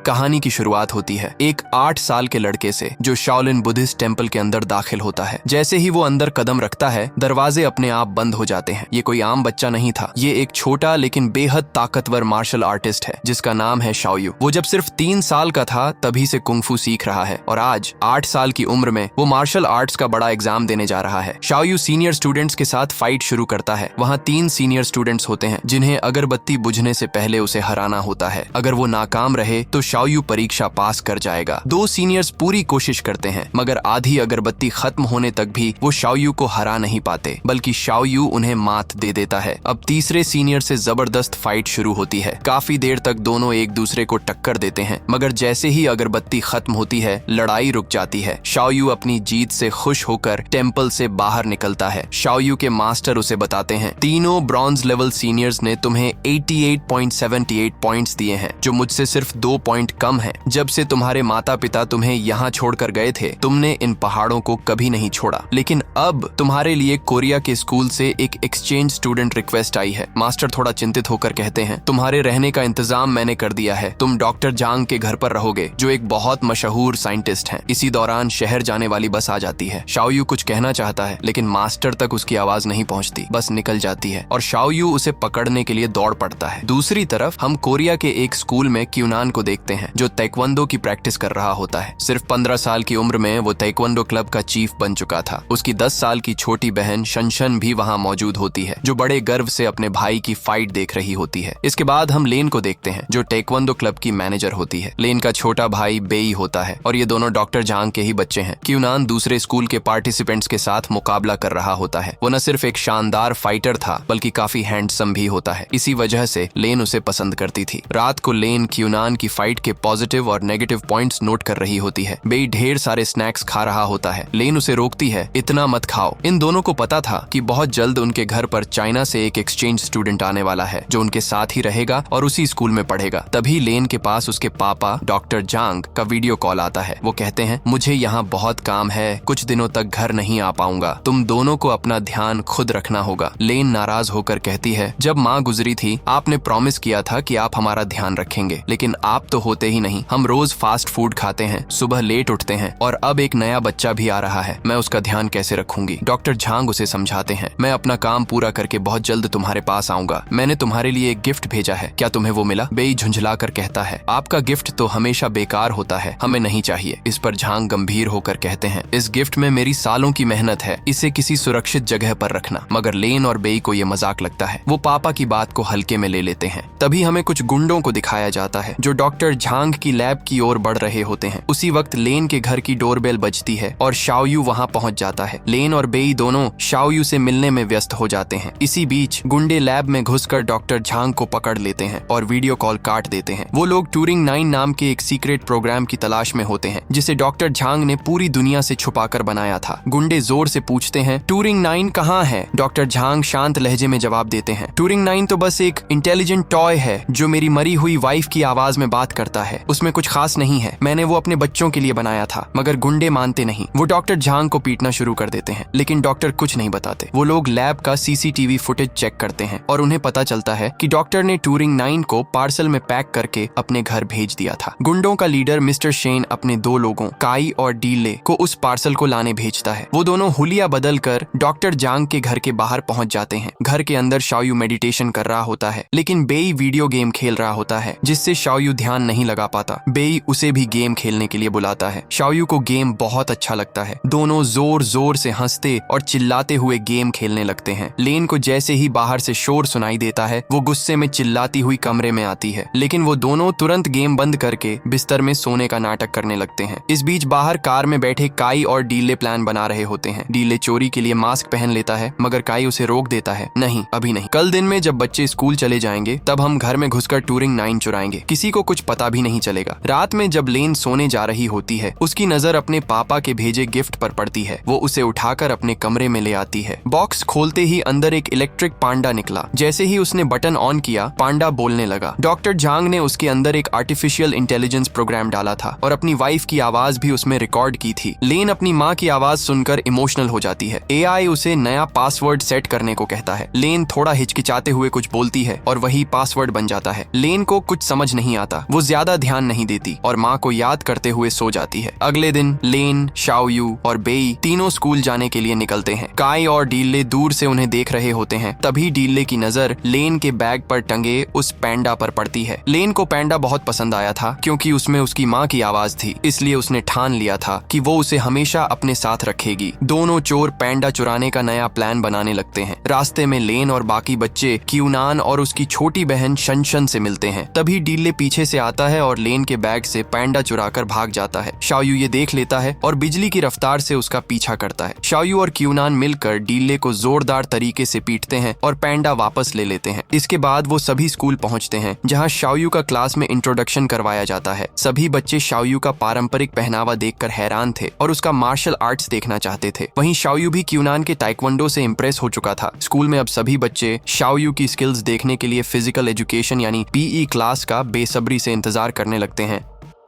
कहानी की शुरुआत होती है एक 8 साल के लड़के से जो शाओलिन बुद्धिस्ट टेम्पल के अंदर दाखिल होता है। जैसे ही वो अंदर कदम रखता है दरवाजे अपने आप बंद हो जाते हैं। ये कोई आम बच्चा नहीं था, ये एक छोटा लेकिन बेहद ताकतवर मार्शल आर्टिस्ट है जिसका नाम है शाओयू। वो जब सिर्फ 3 साल का था तभी से कुंफू सीख रहा है और आज 8 साल की उम्र में वो मार्शल आर्ट्स का बड़ा एग्जाम देने जा रहा है। शाओयू सीनियर स्टूडेंट्स के साथ फाइट शुरू करता है। वहाँ 3 सीनियर स्टूडेंट्स होते हैं जिन्हें अगरबत्ती बुझने से पहले उसे हराना होता है। अगर वो नाकाम रहे तो शाओयू परीक्षा पास कर जाएगा। 2 सीनियर्स पूरी कोशिश करते हैं मगर आधी अगरबत्ती खत्म होने तक भी वो शाओयू को हरा नहीं पाते, बल्कि शाओयू उन्हें मात दे देता है। अब तीसरे सीनियर से जबरदस्त फाइट शुरू होती है। काफी देर तक दोनों एक दूसरे को टक्कर देते हैं मगर जैसे ही अगरबत्ती खत्म होती है लड़ाई रुक जाती है। शाओयू अपनी जीत से खुश होकर टेम्पल से बाहर निकलता है। शाओयू के मास्टर उसे बताते हैं तीनों ब्रॉन्ज लेवल सीनियर्स ने तुम्हें 88.78 पॉइंट्स दिए हैं जो मुझसे सिर्फ 2 पॉइंट कम है। जब से तुम्हारे माता पिता तुम्हें यहाँ छोड़कर गए थे तुमने इन पहाड़ों को कभी नहीं छोड़ा, लेकिन अब तुम्हारे लिए कोरिया के स्कूल से एक एक्सचेंज स्टूडेंट रिक्वेस्ट आई है। मास्टर थोड़ा चिंतित होकर कहते हैं तुम्हारे रहने का इंतजाम मैंने कर दिया है। तुम डॉक्टर जांग के घर पर रहोगे जो एक बहुत मशहूर साइंटिस्ट हैं। इसी दौरान शहर जाने वाली बस आ जाती है। शाओयू कुछ कहना चाहता है लेकिन मास्टर तक उसकी आवाज नहीं पहुंचती, बस निकल जाती है और शाओयू उसे पकड़ने के लिए दौड़ पड़ता है। दूसरी तरफ हम कोरिया के एक स्कूल में क्यूनान को देखते हैं जो ताइक्वांडो की प्रैक्टिस कर रहा होता है। सिर्फ 15 साल की उम्र में वो ताइक्वांडो क्लब का चीफ बन चुका था। उसकी 10 साल की छोटी बहन शनशन भी वहाँ मौजूद होती है जो बड़े गर्व से अपने भाई की फाइट देख रही होती है। इसके बाद हम लेन को देखते हैं जो ताइक्वांडो क्लब की मैनेजर होती है। लेन का छोटा भाई बेई होता है और ये दोनों डॉक्टर जांग के ही बच्चे हैं। क्यूनान दूसरे स्कूल के पार्टिसिपेंट्स के साथ मुकाबला कर रहा होता है। वो न सिर्फ एक शानदार फाइटर था बल्कि काफी हैंडसम भी होता है। इसी वजह से लेन उसे पसंद करती थी। रात को लेन क्यूनान की फाइट के पॉजिटिव और नेगेटिव पॉइंट्स नोट कर रही होती है। बेई ढेर सारे स्नैक्स खा रहा होता है। लेन उसे रोकती है, इतना मत खाओ। इन दोनों को पता था कि बहुत जल्द उनके घर पर चाइना से एक एक्सचेंज स्टूडेंट आने वाला है जो उनके साथ ही रहेगा और उसी स्कूल में पढ़ेगा। तभी लेन के पास उसके पापा डॉक्टर जांग का वीडियो कॉल आता है। वो कहते हैं मुझे यहाँ बहुत काम है, कुछ दिनों तक घर नहीं आ पाऊंगा। तुम दोनों को अपना ध्यान खुद रखना होगा। लेन नाराज होकर कहती है जब माँ गुजरी थी आपने प्रॉमिस किया था कि आप हमारा ध्यान रखेंगे, लेकिन आप तो होते ही नहीं। हम रोज फास्ट फूड खाते हैं, सुबह लेट उठते हैं और अब एक नया बच्चा भी आ रहा है। मैं उसका ध्यान कैसे रखूंगी? डॉक्टर झांग उसे समझाते हैं मैं अपना काम पूरा करके बहुत जल्द तुम्हारे पास आऊंगा। मैंने तुम्हारे लिए एक गिफ्ट भेजा है, क्या तुम्हें वो मिला? बेई झुंझला कर कहता है आपका गिफ्ट तो हमेशा बेकार होता है, हमें नहीं चाहिए। इस पर झांग गंभीर होकर कहते हैं इस गिफ्ट में मेरी सालों की मेहनत है, इसे किसी सुरक्षित जगह पर रखना। मगर लेन और बेई को ये मजाक लगता है। वो पापा की बात को हल्के में ले लेते हैं। तभी हमें कुछ गुंडों को दिखाया जाता है जो डॉक्टर झांग की लैब की ओर बढ़ रहे होते हैं। उसी वक्त लेन के घर की डोरबेल बजती है और शाओयू वहाँ पहुँच जाता है। लेन और बेई दोनों शाओयू से मिलने में व्यस्त हो जाते हैं। इसी बीच गुंडे लैब में घुसकर डॉक्टर झांग को पकड़ लेते हैं और वीडियो कॉल काट देते हैं। वो लोग टूरिंग 9 नाम के एक सीक्रेट प्रोग्राम की तलाश में होते हैं जिसे डॉक्टर झांग ने पूरी दुनिया से छुपाकर बनाया था। गुंडे जोर से पूछते हैं टूरिंग 9 कहाँ है? डॉक्टर झांग शांत लहजे में जवाब देते हैं टूरिंग 9 तो बस एक इंटेलिजेंट टॉय है जो मेरी मरी हुई वाइफ की आवाज में बात करता है, उसमें कुछ खास नहीं है। मैंने वो अपने बच्चों के लिए बनाया था। मगर गुंडे मानते नहीं। वो डॉक्टर झांग को पीटना शुरू कर देते हैं लेकिन डॉक्टर कुछ नहीं बताते। वो लोग लैब का सीसीटीवी फुटेज चेक करते हैं और उन्हें पता चलता है कि डॉक्टर ने टूरिंग 9 को पार्सल में पैक करके अपने घर भेज दिया था। गुंडों का लीडर मिस्टर शेन अपने 2 लोगों काई और डीले को उस पार्सल को लाने भेजता है। वो दोनों हुलिया बदल कर डॉक्टर जांग के घर के बाहर पहुंच जाते हैं। घर के अंदर शाओयू मेडिटेशन कर रहा होता है लेकिन बेई वीडियो गेम खेल रहा होता है जिससे शाओयू ध्यान नहीं लगा पाता। बेई उसे भी गेम खेलने के लिए बुलाता है। शाओयू को गेम बहुत अच्छा लगता है। दोनों जोर जोर से हंसते और चिल्लाते हुए गेम खेलने लगते हैं। लेन को जैसे ही बाहर से शोर सुनाई देता है वो गुस्से में चिल्लाती हुई कमरे में आती है, लेकिन वो दोनों तुरंत गेम बंद करके बिस्तर में सोने का नाटक करने लगते हैं। इस बीच बाहर कार में बैठे काई और डीले प्लान बना रहे होते हैं। डीले चोरी के लिए मास्क पहन लेता है मगर काई उसे रोक देता है नहीं अभी नहीं, कल दिन में जब बच्चे स्कूल चले जाएंगे तब हम घर में घुसकर टूरिंग 9 चुराएंगे, किसी को कुछ पता भी नहीं चलेगा। रात में जब लेन सोने जा रही होती है उसकी नजर अपने पापा के भेजे गिफ्ट पर पड़ती है। वो उसे उठाकर अपने कमरे में ले आती है। बॉक्स खोलते ही अंदर एक इलेक्ट्रिक पांडा निकला। जैसे ही उसने बटन ऑन किया पांडा बोलने लगा। डॉक्टर झांग ने उसके अंदर एक आर्टिफिशियल इंटेलिजेंस प्रोग्राम डाला था और अपनी वाइफ की आवाज भी उसमें रिकॉर्ड की थी। लेन अपनी माँ की आवाज सुनकर इमोशनल हो जाती है। एआई उसे नया पासवर्ड सेट करने को कहता है। लेन थोड़ा हिचकिचाते हुए कुछ बोलती है और वही पासवर्ड बन जाता है। लेन को कुछ समझ नहीं आता। वो ज्यादा ध्यान नहीं देती और माँ को याद करते हुए सो जाती है। अगले दिन लेन, शाओयू और बेई तीनों स्कूल जाने के लिए निकलते हैं। काई और डीले दूर से उन्हें देख रहे होते हैं। तभी डीले की नजर लेन के बैग पर टंगे उस पैंडा पर पड़ती है। लेन को पैंडा बहुत पसंद आया था क्योंकि उसमें उसकी माँ की आवाज थी, इसलिए उसने ठान लिया था कि वो उसे हमेशा अपने साथ रखेगी। दोनों चोर पैंडा चुराने का नया प्लान बनाने लगते हैं। रास्ते में लेन और बाकी बच्चे क्यूनान और उसकी छोटी बहन शनशन से मिलते हैं। तभी डीले पीछे से आता है और लेन के बैग से पैंडा चुराकर भाग जाता है। शाओयू ये देख लेता है और बिजली की रफ्तार से उसका पीछा करता है। शाओयू और क्यूनान मिलकर डीले को जोरदार तरीके से पीटते हैं और पैंडा वापस ले लेते हैं। इसके बाद वो सभी स्कूल पहुंचते हैं जहां शाओयू का क्लास में इंट्रोडक्शन करवाया जाता है। सभी बच्चे शाओयू का पारंपरिक पहनावा देखकर हैरान थे और उसका मार्शल आर्ट्स देखना चाहते थे। वहीं शाओयू भी क्यूनान के ताइक्वांडो से इम्प्रेस हो चुका था। स्कूल में अब सभी बच्चे शाओयू की स्किल्स देखने के लिए फिजिकल एजुकेशन यानी पीई क्लास का बेसब्री से इंतजार करने लगते हैं।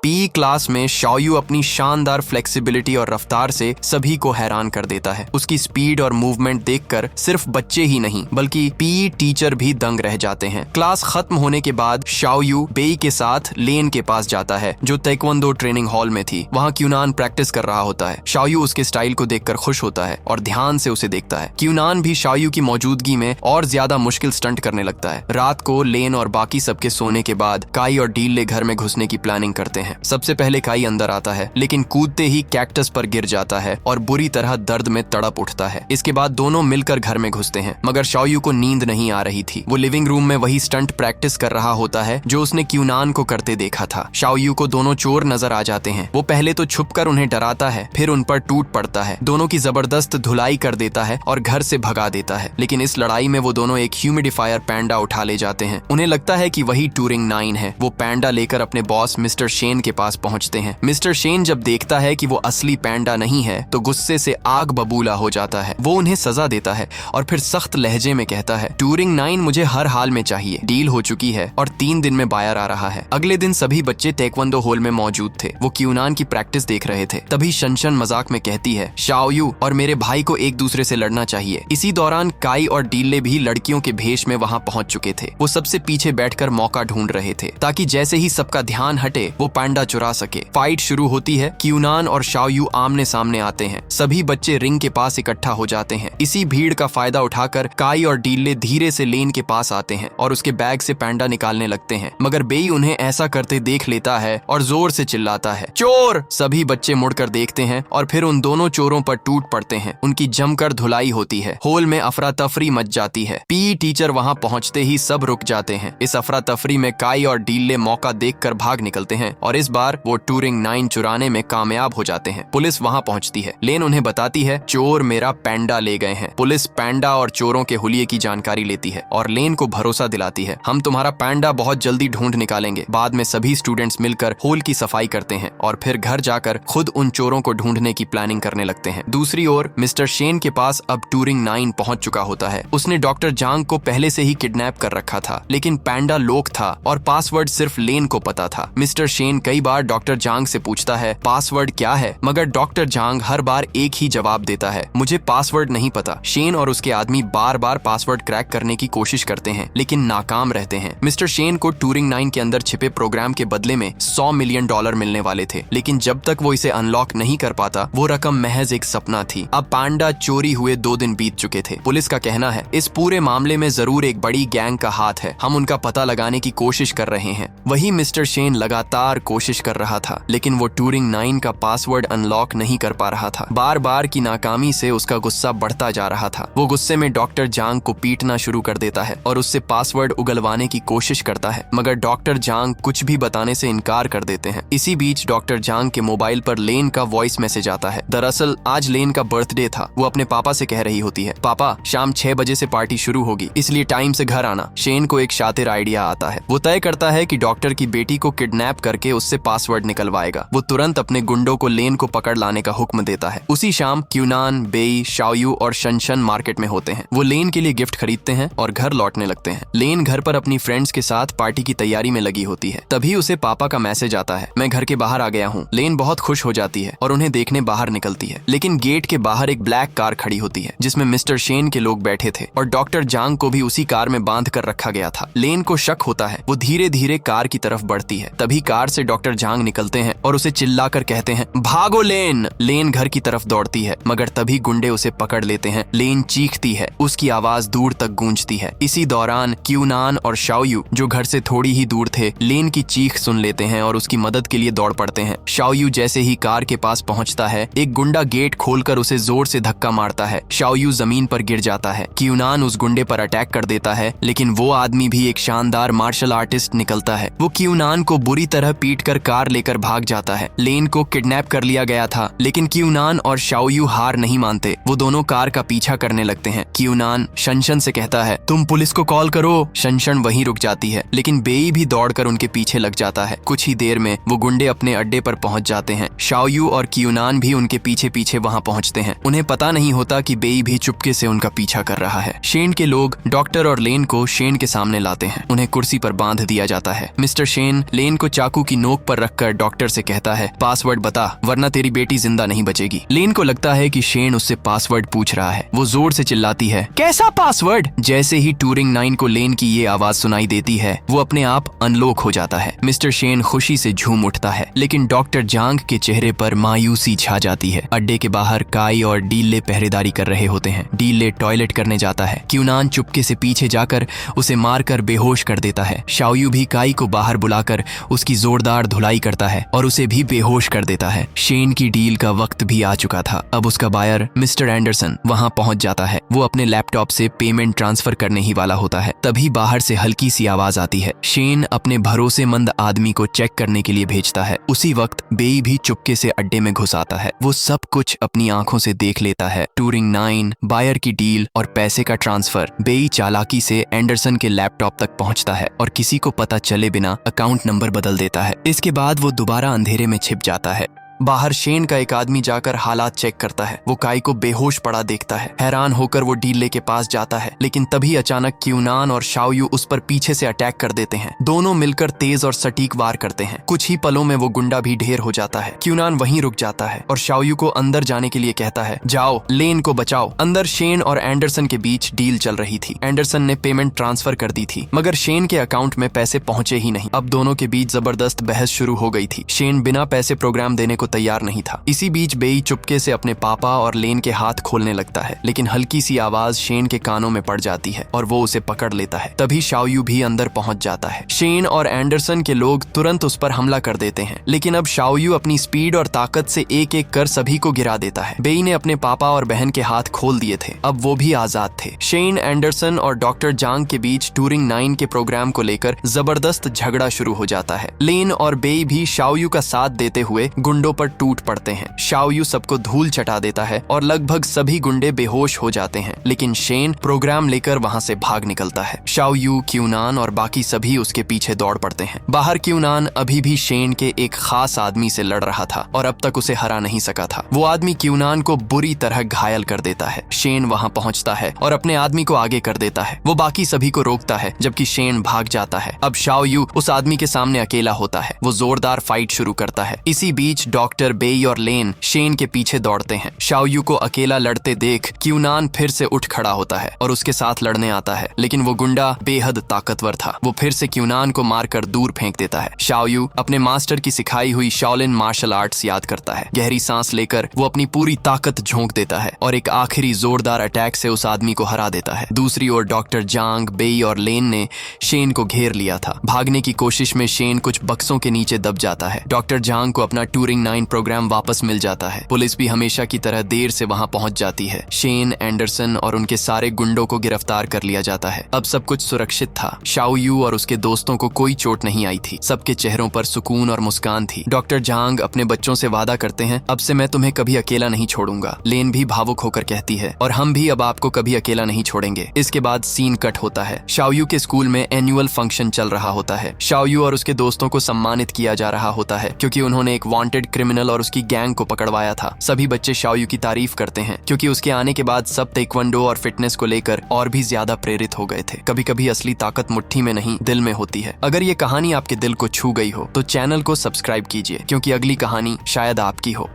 पीई क्लास में शाओयू अपनी शानदार फ्लेक्सिबिलिटी और रफ्तार से सभी को हैरान कर देता है। उसकी स्पीड और मूवमेंट देखकर सिर्फ बच्चे ही नहीं बल्कि पीई टीचर भी दंग रह जाते हैं। क्लास खत्म होने के बाद शाओयू बेई के साथ लेन के पास जाता है जो ताइक्वांडो ट्रेनिंग हॉल में थी। वहाँ क्यूनान प्रैक्टिस कर रहा होता है। शाओयू उसके स्टाइल को देखकर खुश होता है और ध्यान से उसे देखता है। क्यूनान भी शाओयू की मौजूदगी में और ज्यादा मुश्किल स्टंट करने लगता है। रात को लेन और बाकी सबके सोने के बाद काई और डीले घर में घुसने की प्लानिंग करते हैं। सबसे पहले काई अंदर आता है लेकिन कूदते ही कैक्टस पर गिर जाता है और बुरी तरह दर्द में तड़प उठता है। इसके बाद दोनों मिलकर घर में घुसते हैं मगर शाओयू को नींद नहीं आ रही थी। वो लिविंग रूम में वही स्टंट प्रैक्टिस कर रहा होता है जो उसने क्यूनान को करते देखा था। शाओयू को दोनों चोर नजर आ जाते हैं। वो पहले तो छुपकर उन्हें डराता है, फिर उन पर टूट पड़ता है, दोनों की जबरदस्त धुलाई कर देता है और घर से भगा देता है। लेकिन इस लड़ाई में वो दोनों एक ह्यूमिडिफायर पैंडा उठा ले जाते हैं। उन्हें लगता है कि वही टूरिंग 9 है। वो पैंडा लेकर अपने बॉस मिस्टर शेन के पास पहुंचते हैं। मिस्टर शेन जब देखता है कि वो असली पैंडा नहीं है तो गुस्से से आग बबूला हो जाता है। वो उन्हें सजा देता है और फिर सख्त लहजे में कहता है, टूरिंग 9 मुझे हर हाल में चाहिए। डील हो चुकी है और 3 दिन में बाहर आ रहा है। अगले दिन सभी बच्चे ताइक्वांडो हॉल में मौजूद थे। वो क्यूनान की प्रैक्टिस देख रहे थे। तभी शनशन मजाक में कहती है, शाओयू और मेरे भाई को एक दूसरे से लड़ना चाहिए। इसी दौरान काई और डीले भी लड़कियों के भेष में वहां पहुंच चुके थे। वो सबसे पीछे बैठकर मौका ढूंढ रहे थे ताकि जैसे ही सबका ध्यान हटे वो पैंडा चुरा सके। फाइट शुरू होती है। क्यूनान और शाओयू आमने सामने आते हैं। सभी बच्चे रिंग के पास इकट्ठा हो जाते हैं। इसी भीड़ का फायदा उठाकर काई और डीले धीरे से लेन के पास आते हैं और उसके बैग से पैंडा निकालने लगते हैं मगर बेई उन्हें ऐसा करते देख लेता है और जोर से चिल्लाता है, चोर। सभी बच्चे मुड़कर देखते हैं और फिर उन दोनों चोरों पर टूट पड़ते हैं। उनकी जमकर धुलाई होती है। हॉल में अफरा तफरी मच जाती है। पीई टीचर वहां पहुंचते ही सब रुक जाते हैं। इस अफरा तफरी में काई और डीले मौका देखकर भाग निकलते हैं और इस बार वो टूरिंग 9 चुराने में कामयाब हो जाते हैं। पुलिस वहां पहुंचती है। लेन उन्हें बताती है, चोर मेरा पैंडा ले गए हैं। पुलिस पैंडा और चोरों के हुलिये की जानकारी लेती है और लेन को भरोसा दिलाती है, हम तुम्हारा पैंडा बहुत जल्दी ढूंढ निकालेंगे। बाद में सभी स्टूडेंट्स मिलकर हॉल की सफाई करते हैं और फिर घर जाकर खुद उन चोरों को ढूंढने की प्लानिंग करने लगते हैं। दूसरी ओर मिस्टर शेन के पास अब टूरिंग 9 पहुंच चुका होता है। उसने डॉक्टर जांग को पहले से ही किडनैप कर रखा था लेकिन पैंडा लॉक था और पासवर्ड सिर्फ लेन को पता था। मिस्टर शेन कई बार डॉक्टर जांग से पूछता है, पासवर्ड क्या है, मगर डॉक्टर जांग हर बार एक ही जवाब देता है, मुझे पासवर्ड नहीं पता। शेन और उसके आदमी बार बार पासवर्ड क्रैक करने की कोशिश करते हैं लेकिन नाकाम रहते हैं। मिस्टर शेन को टूरिंग 9 के अंदर छिपे प्रोग्राम के बदले में $100 मिलियन मिलने वाले थे लेकिन जब तक वो इसे अनलॉक नहीं कर पाता वो रकम महज एक सपना थी। अब पैंडा चोरी हुए 2 दिन बीत चुके थे। पुलिस का कहना है, इस पूरे मामले में जरूर एक बड़ी गैंग का हाथ है। हम उनका पता लगाने की कोशिश कर रहे हैं। वही मिस्टर शेन लगातार कोशिश कर रहा था लेकिन वो टूरिंग 9 का पासवर्ड अनलॉक नहीं कर पा रहा था। बार बार की नाकामी से उसका गुस्सा बढ़ता जा रहा था। वो गुस्से में डॉक्टर जांग को पीटना शुरू कर देता है और उससे पासवर्ड उगलवाने की कोशिश करता है मगर डॉक्टर जांग कुछ भी बताने से इनकार कर देते हैं। इसी बीच डॉक्टर जांग के मोबाइल पर लेन का वॉइस मैसेज आता है। दरअसल आज लेन का बर्थडे था। वो अपने पापा से कह रही होती है, पापा शाम 6 बजे से पार्टी शुरू होगी इसलिए टाइम से घर आना। शेन को एक शातिर आइडिया आता है। वो तय करता है कि डॉक्टर की बेटी को किडनैप करके उससे पासवर्ड निकलवाएगा। वो तुरंत अपने गुंडों को लेन को पकड़ लाने का हुक्म देता है। उसी शाम क्यूनान, बेई, शाओयू और शनशन मार्केट में होते हैं। वो लेन के लिए गिफ्ट खरीदते हैं और घर लौटने लगते हैं। लेन घर पर अपनी फ्रेंड्स के साथ पार्टी की तैयारी में लगी होती है। तभी उसे पापा का मैसेज आता है, मैं घर के बाहर आ गया हूँ। लेन बहुत खुश हो जाती है और उन्हें देखने बाहर निकलती है, लेकिन गेट के बाहर एक ब्लैक कार खड़ी होती है जिसमें मिस्टर शेन के लोग बैठे थे और डॉक्टर जांग को भी उसी कार में बांध कर रखा गया था। लेन को शक होता है। वो धीरे धीरे कार की तरफ बढ़ती है। तभी कार से डॉक्टर जांग निकलते हैं और उसे चिल्लाकर कहते हैं, भागो लेन। लेन घर की तरफ दौड़ती है, मगर तभी गुंडे उसे पकड़ लेते हैं। लेन चीखती है, उसकी आवाज दूर तक गूंजती है। इसी दौरान क्यूनान और शाओयू, जो घर से थोड़ी ही दूर थे, लेन की चीख सुन लेते हैं और उसकी मदद के लिए दौड़ पड़ते हैं। शाओयू जैसे ही कार के पास पहुंचता है, एक गुंडा गेट खोलकर उसे जोर से धक्का मारता है। शाओयू जमीन पर गिर जाता है। क्यूनान उस गुंडे पर अटैक कर देता है, लेकिन वो आदमी भी एक शानदार मार्शल आर्टिस्ट निकलता है। वो क्यूनान को बुरी तरह पीटकर कार लेकर भाग जाता है। लेन को किडनैप कर लिया गया था, लेकिन क्यूनान और शाओयू हार नहीं मानते। वो दोनों कार का पीछा करने लगते हैं। क्यूनान शनशन से कहता है, तुम पुलिस को कॉल करो। शनशन वहीं रुक जाती है, लेकिन बेई भी दौड़कर उनके पीछे लग जाता है। कुछ ही देर में वो गुंडे अपने अड्डे पर पहुंच जाते हैं। शाओयू और क्यूनान भी उनके पीछे पीछे वहां पहुंचते हैं। उन्हें पता नहीं होता कि बेई भी चुपके से उनका पीछा कर रहा है। शेन के लोग डॉक्टर और लेन को शेन के सामने लाते हैं। उन्हें कुर्सी पर बांध दिया जाता है। मिस्टर शेन लेन को चाकू की नोक पर रखकर डॉक्टर से कहता है, पासवर्ड बता, वरना तेरी बेटी जिंदा नहीं बचेगी। लेन को लगता है कि शेन उससे पासवर्ड पूछ रहा है। वो जोर से चिल्लाती है, कैसा पासवर्ड? जैसे ही टूरिंग 9 को लेन की ये आवाज सुनाई देती है, वो अपने आप अनलॉक हो जाता है। मिस्टर शेन खुशी से झूम उठता है, लेकिन डॉक्टर जांग के चेहरे पर मायूसी छा जाती है। अड्डे के बाहर काई और डीले पहरेदारी कर रहे होते हैं। डीले टॉयलेट करने जाता है। क्यूनान चुपके से पीछे जाकर उसे मारकर बेहोश कर देता है। शाओयू भी काई को बाहर बुलाकर उसकी जोरदार धुलाई करता है और उसे भी बेहोश कर देता है। शेन की डील का वक्त भी आ चुका था। अब उसका बायर मिस्टर एंडरसन वहां पहुंच जाता है। वो अपने लैपटॉप से पेमेंट ट्रांसफर करने ही वाला होता है। तभी बाहर से हल्की सी आवाज आती है। शेन अपने भरोसेमंद आदमी को चेक करने के लिए भेजता है। उसी वक्त बेई भी चुपके से अड्डे में घुस आता है। वो सब कुछ अपनी आंखों से देख लेता है। टूरिंग 9, बायर की डील और पैसे का ट्रांसफर। बेई चालाकी से एंडरसन के लैपटॉप तक पहुंचता है और किसी को पता चले बिना अकाउंट नंबर बदल देता है। इसके बाद वो दोबारा अंधेरे में छिप जाता है। बाहर शेन का एक आदमी जाकर हालात चेक करता है। वो काई को बेहोश पड़ा देखता है। हैरान होकर वो डीले के पास जाता है, लेकिन तभी अचानक क्यूनान और शाओयू उस पर पीछे से अटैक कर देते हैं। दोनों मिलकर तेज और सटीक वार करते हैं। कुछ ही पलों में वो गुंडा भी ढेर हो जाता है। क्यूनान वहीं रुक जाता है और शाओयू को अंदर जाने के लिए कहता है, जाओ लेन को बचाओ। अंदर शेन और एंडरसन के बीच डील चल रही थी। एंडरसन ने पेमेंट ट्रांसफर कर दी थी, मगर शेन के अकाउंट में पैसे पहुंचे ही नहीं। अब दोनों के बीच जबरदस्त बहस शुरू हो गई थी। शेन बिना पैसे प्रोग्राम देने को तैयार नहीं था। इसी बीच बेई चुपके से अपने पापा और लेन के हाथ खोलने लगता है, लेकिन हल्की सी आवाज शेन के कानों में पड़ जाती है और वो उसे पकड़ लेता है। तभी शाओयू भी अंदर पहुंच जाता है। शेन और एंडरसन के लोग तुरंत उस पर हमला कर देते हैं, लेकिन अब शाओयू अपनी स्पीड और ताकत से एक एक कर सभी को गिरा देता है। बेई ने अपने पापा और बहन के हाथ खोल दिए थे। अब वो भी आजाद थे। शेन, एंडरसन और डॉक्टर जांग के बीच टूरिंग 9 के प्रोग्राम को लेकर जबरदस्त झगड़ा शुरू हो जाता है। लेन और बेई भी शाओयू का साथ देते हुए गुंडों पर टूट पड़ते हैं। शाओयू सबको धूल चटा देता है और लगभग सभी गुंडे बेहोश हो जाते हैं, लेकिन शेन प्रोग्राम लेकर वहां से भाग निकलता है। शाओयू, क्यूनान और बाकी सभी उसके पीछे दौड़ पड़ते हैं। बाहर क्यूनान अभी भी शेन के एक खास आदमी से लड़ रहा था और अब तक उसे हरा नहीं सका था। वो आदमी क्यूनान को बुरी तरह घायल कर देता है। शेन वहां पहुंचता है और अपने आदमी को आगे कर देता है। वो बाकी सभी को रोकता है, जबकि शेन भाग जाता है। अब शाओयू उस आदमी के सामने अकेला होता है। वो जोरदार फाइट शुरू करता है। इसी बीच डॉक्टर, बेई और लेन शेन के पीछे दौड़ते हैं। शाओयू को अकेला लड़ते देख क्यूनान फिर से उठ खड़ा होता है और उसके साथ लड़ने आता है, लेकिन वो गुंडा बेहद ताकतवर था। वो फिर से क्यूनान को मारकर दूर फेंक देता है। शाओयू अपने मास्टर की सिखाई हुई शाओलिन मार्शल आर्ट्स याद करता है। गहरी सांस लेकर वो अपनी पूरी ताकत झोंक देता है और एक आखिरी जोरदार अटैक से उस आदमी को हरा देता है। दूसरी ओर डॉक्टर जांग, बेई और लेन ने शेन को घेर लिया था। भागने की कोशिश में शेन कुछ बक्सों के नीचे दब जाता है। डॉक्टर जांग को अपना टूरिंग 1999 प्रोग्राम वापस मिल जाता है। पुलिस भी हमेशा की तरह देर से वहां पहुंच जाती है। शेन, एंडरसन और उनके सारे गुंडों को गिरफ्तार कर लिया जाता है। अब सब कुछ सुरक्षित था। शाओ यू और उसके दोस्तों को कोई चोट नहीं आई थी। सबके चेहरों पर सुकून और मुस्कान थी। डॉक्टर झांग अपने बच्चों से वादा करते हैं, अब से मैं तुम्हें कभी अकेला नहीं छोड़ूंगा। लेन भी भावुक होकर कहती है, और हम भी अब आपको कभी अकेला नहीं छोड़ेंगे। इसके बाद सीन कट होता है। शाओ यू के स्कूल में एनुअल फंक्शन चल रहा होता है। शाओ यू और उसके दोस्तों को सम्मानित किया जा रहा होता है क्योंकि उन्होंने एक वांटेड क्रिमिनल और उसकी गैंग को पकड़वाया था। सभी बच्चे शाओ यू की तारीफ करते हैं क्योंकि उसके आने के बाद सब ताइक्वांडो और फिटनेस को लेकर और भी ज्यादा प्रेरित हो गए थे। कभी कभी असली ताकत मुट्ठी में नहीं, दिल में होती है। अगर ये कहानी आपके दिल को छू गई हो तो चैनल को सब्सक्राइब कीजिए क्योंकि अगली कहानी शायद आपकी हो।